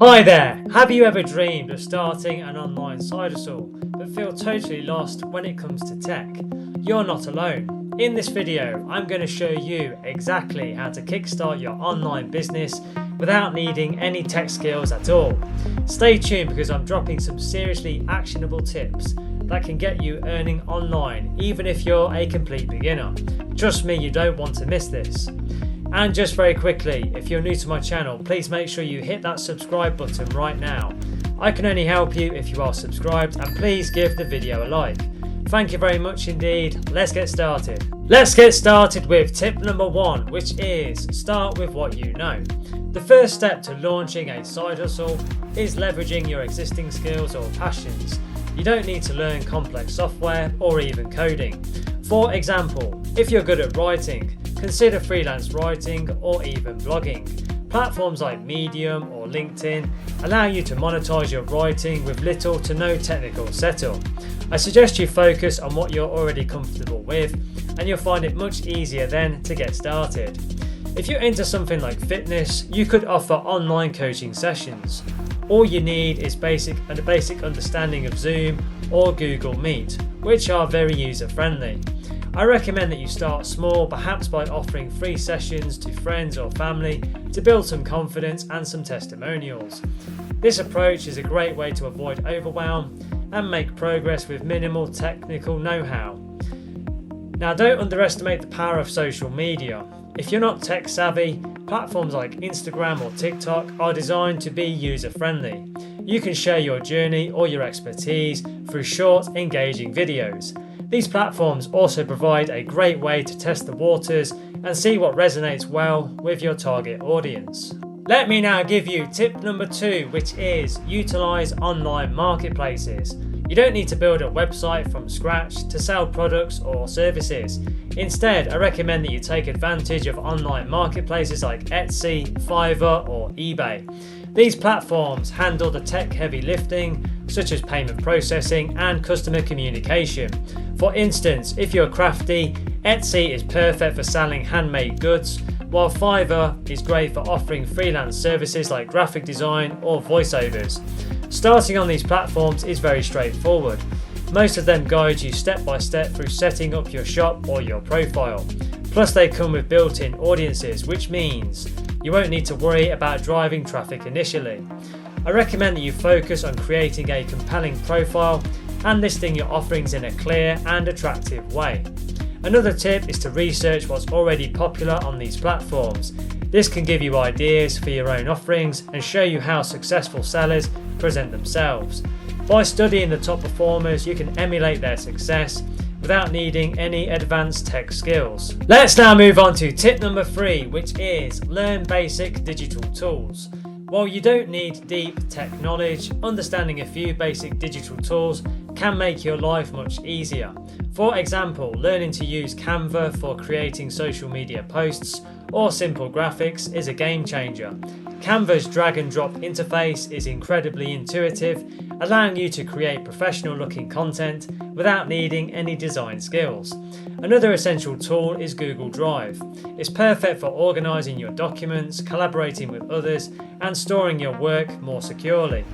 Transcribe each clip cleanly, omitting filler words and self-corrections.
Hi there! Have you ever dreamed of starting an online side hustle but feel totally lost when it comes to tech? You're not alone. In this video, I'm going to show you exactly how to kickstart your online business without needing any tech skills at all. Stay tuned because I'm dropping some seriously actionable tips that can get you earning online even if you're a complete beginner. Trust me, you don't want to miss this. And just very quickly, if you're new to my channel, please make sure you hit that subscribe button right now. I can only help you if you are subscribed, and please give the video a like. Thank you very much indeed. Let's get started. Let's get started with tip number 1, which is start with what you know. The first step to launching a side hustle is leveraging your existing skills or passions. You don't need to learn complex software or even coding. For example, if you're good at writing, consider freelance writing or even blogging. Platforms like Medium or LinkedIn allow you to monetize your writing with little to no technical setup. I suggest you focus on what you're already comfortable with, and you'll find it much easier then to get started. If you're into something like fitness, you could offer online coaching sessions. All you need is a basic understanding of Zoom or Google Meet, which are very user-friendly. I recommend that you start small, perhaps by offering free sessions to friends or family to build some confidence and some testimonials. This approach is a great way to avoid overwhelm and make progress with minimal technical know-how. Now, don't underestimate the power of social media. If you're not tech savvy, platforms like Instagram or TikTok are designed to be user-friendly. You can share your journey or your expertise through short, engaging videos. These platforms also provide a great way to test the waters and see what resonates well with your target audience. Let me now give you tip number 2, which is utilize online marketplaces. You don't need to build a website from scratch to sell products or services. Instead, I recommend that you take advantage of online marketplaces like Etsy, Fiverr or eBay. These platforms handle the tech-heavy lifting, such as payment processing and customer communication. For instance, if you're crafty, Etsy is perfect for selling handmade goods, while Fiverr is great for offering freelance services like graphic design or voiceovers. Starting on these platforms is very straightforward. Most of them guide you step by step through setting up your shop or your profile. Plus, they come with built-in audiences, which means you won't need to worry about driving traffic initially. I recommend that you focus on creating a compelling profile and listing your offerings in a clear and attractive way. Another tip is to research what's already popular on these platforms. This can give you ideas for your own offerings and show you how successful sellers present themselves. By studying the top performers, you can emulate their success without needing any advanced tech skills. Let's now move on to tip number 3, which is learn basic digital tools. While you don't need deep tech knowledge, understanding a few basic digital tools can make your life much easier. For example, learning to use Canva for creating social media posts or simple graphics is a game changer. Canva's drag and drop interface is incredibly intuitive, allowing you to create professional looking content without needing any design skills. Another essential tool is Google Drive. It's perfect for organizing your documents, collaborating with others, and storing your work more securely.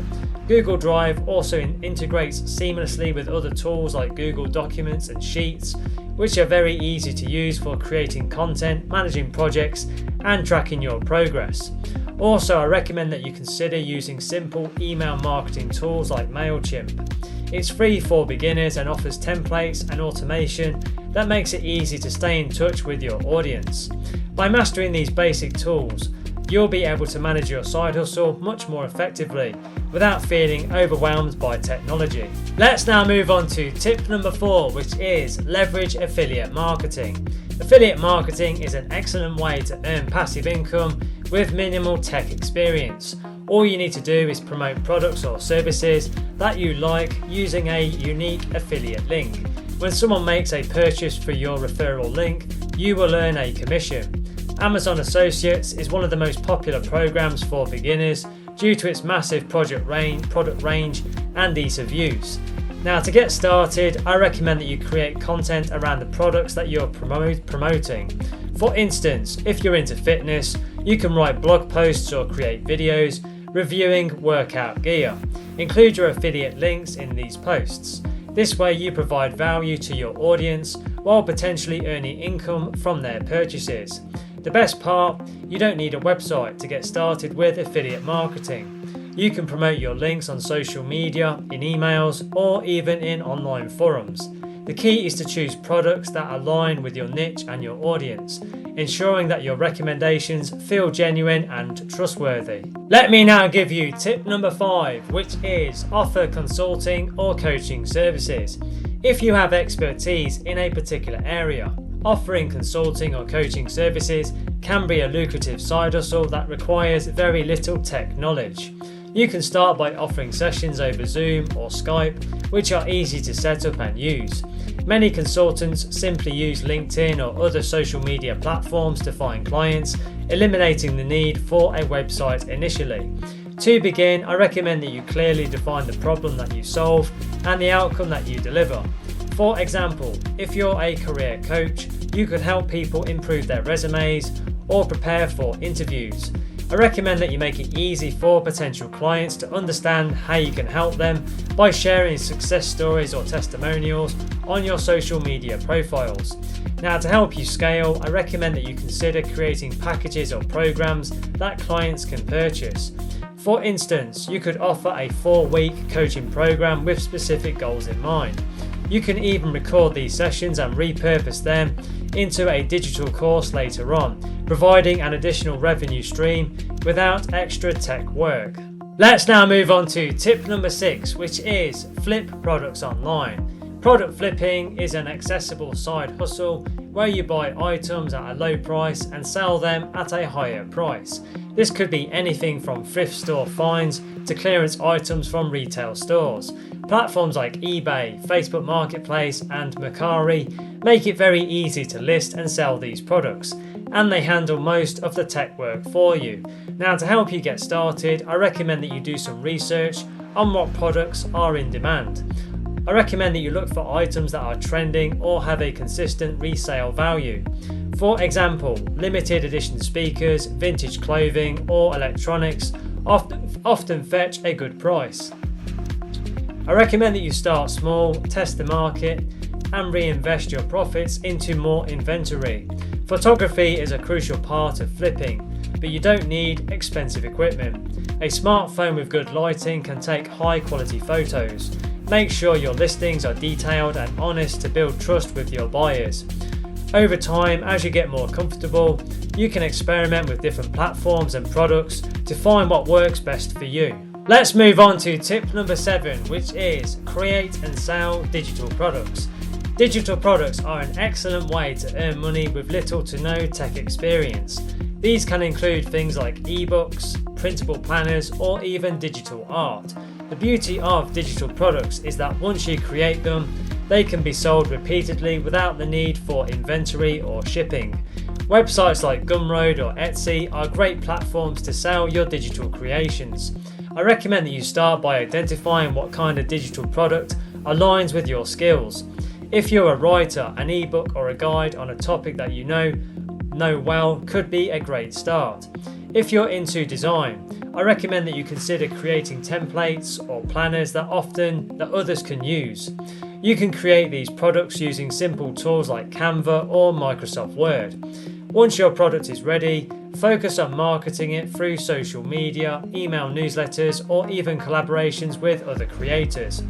Google Drive also integrates seamlessly with other tools like Google Documents and Sheets, which are very easy to use for creating content, managing projects, and tracking your progress. Also, I recommend that you consider using simple email marketing tools like MailChimp. It's free for beginners and offers templates and automation that makes it easy to stay in touch with your audience. By mastering these basic tools, you'll be able to manage your side hustle much more effectively without feeling overwhelmed by technology. Let's now move on to tip number 4, which is leverage affiliate marketing. Affiliate marketing is an excellent way to earn passive income with minimal tech experience. All you need to do is promote products or services that you like using a unique affiliate link. When someone makes a purchase for your referral link, you will earn a commission. Amazon Associates is one of the most popular programs for beginners due to its massive product range and ease of use. Now, to get started, I recommend that you create content around the products that you're promoting. For instance, if you're into fitness, you can write blog posts or create videos reviewing workout gear. Include your affiliate links in these posts. This way you provide value to your audience while potentially earning income from their purchases. The best part, you don't need a website to get started with affiliate marketing. You can promote your links on social media, in emails, or even in online forums. The key is to choose products that align with your niche and your audience, ensuring that your recommendations feel genuine and trustworthy. Let me now give you tip number 5, which is offer consulting or coaching services. If you have expertise in a particular area, offering consulting or coaching services can be a lucrative side hustle that requires very little tech knowledge. You can start by offering sessions over Zoom or Skype, which are easy to set up and use. Many consultants simply use LinkedIn or other social media platforms to find clients, eliminating the need for a website initially. To begin, I recommend that you clearly define the problem that you solve and the outcome that you deliver. For example, if you're a career coach, you could help people improve their resumes or prepare for interviews. I recommend that you make it easy for potential clients to understand how you can help them by sharing success stories or testimonials on your social media profiles. Now, to help you scale, I recommend that you consider creating packages or programs that clients can purchase. For instance, you could offer a 4-week coaching program with specific goals in mind. You can even record these sessions and repurpose them into a digital course later on, providing an additional revenue stream without extra tech work. Let's now move on to tip number 6, which is flip products online. Product flipping is an accessible side hustle where you buy items at a low price and sell them at a higher price. This could be anything from thrift store finds to clearance items from retail stores. Platforms like eBay, Facebook Marketplace, and Mercari make it very easy to list and sell these products, and they handle most of the tech work for you. Now, to help you get started, I recommend that you do some research on what products are in demand. I recommend that you look for items that are trending or have a consistent resale value. For example, limited edition speakers, vintage clothing, or electronics often fetch a good price. I recommend that you start small, test the market, and reinvest your profits into more inventory. Photography is a crucial part of flipping, but you don't need expensive equipment. A smartphone with good lighting can take high quality photos. Make sure your listings are detailed and honest to build trust with your buyers. Over time, as you get more comfortable, you can experiment with different platforms and products to find what works best for you. Let's move on to tip number 7, which is create and sell digital products. Digital products are an excellent way to earn money with little to no tech experience. These can include things like ebooks, printable planners, or even digital art. The beauty of digital products is that once you create them, they can be sold repeatedly without the need for inventory or shipping. Websites like Gumroad or Etsy are great platforms to sell your digital creations. I recommend that you start by identifying what kind of digital product aligns with your skills. If you're a writer, an ebook or a guide on a topic that you know well could be a great start. If you're into design, I recommend that you consider creating templates or planners that others can use. You can create these products using simple tools like Canva or Microsoft Word. Once your product is ready, focus on marketing it through social media, email newsletters, or even collaborations with other creators.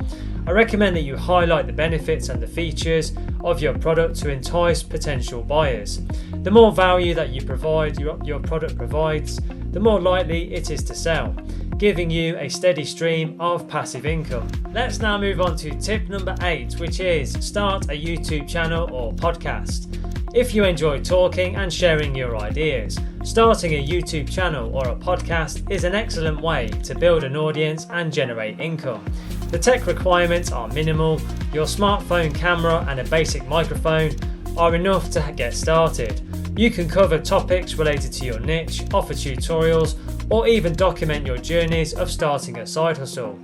I recommend that you highlight the benefits and the features of your product to entice potential buyers. The more value that you provide, your product provides, the more likely it is to sell, giving you a steady stream of passive income. Let's now move on to tip number 8, which is start a YouTube channel or podcast. If you enjoy talking and sharing your ideas, starting a YouTube channel or a podcast is an excellent way to build an audience and generate income. The tech requirements are minimal. Your smartphone camera and a basic microphone are enough to get started. You can cover topics related to your niche, offer tutorials, or even document your journeys of starting a side hustle.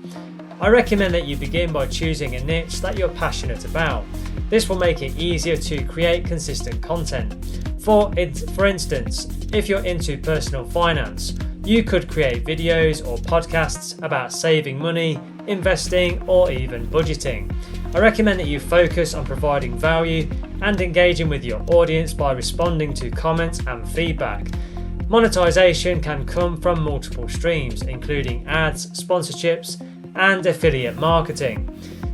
I recommend that you begin by choosing a niche that you're passionate about. This will make it easier to create consistent content. For instance, if you're into personal finance, You could create videos or podcasts about saving money, investing, or even budgeting. I recommend that you focus on providing value and engaging with your audience by responding to comments and feedback. Monetization can come from multiple streams, including ads, sponsorships, and affiliate marketing.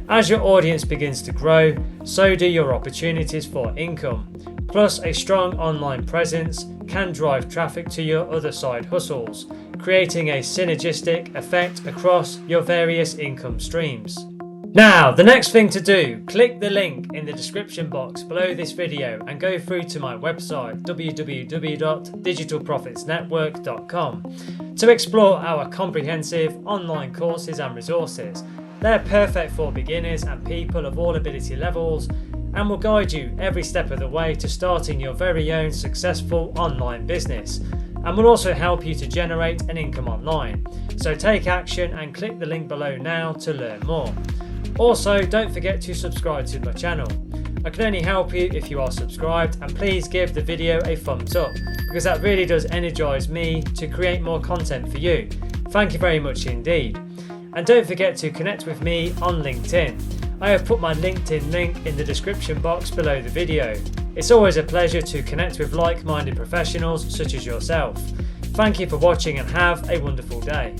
As your audience begins to grow, so do your opportunities for income. Plus, a strong online presence can drive traffic to your other side hustles, creating a synergistic effect across your various income streams. Now, the next thing to do, click the link in the description box below this video and go through to my website www.digitalprofitsnetwork.com to explore our comprehensive online courses and resources. They're perfect for beginners and people of all ability levels and will guide you every step of the way to starting your very own successful online business, and will also help you to generate an income online. So take action and click the link below now to learn more. Also, don't forget to subscribe to my channel. I can only help you if you are subscribed, and please give the video a thumbs up because that really does energize me to create more content for you. Thank you very much indeed. And don't forget to connect with me on LinkedIn. I have put my LinkedIn link in the description box below the video. It's always a pleasure to connect with like-minded professionals such as yourself. Thank you for watching and have a wonderful day.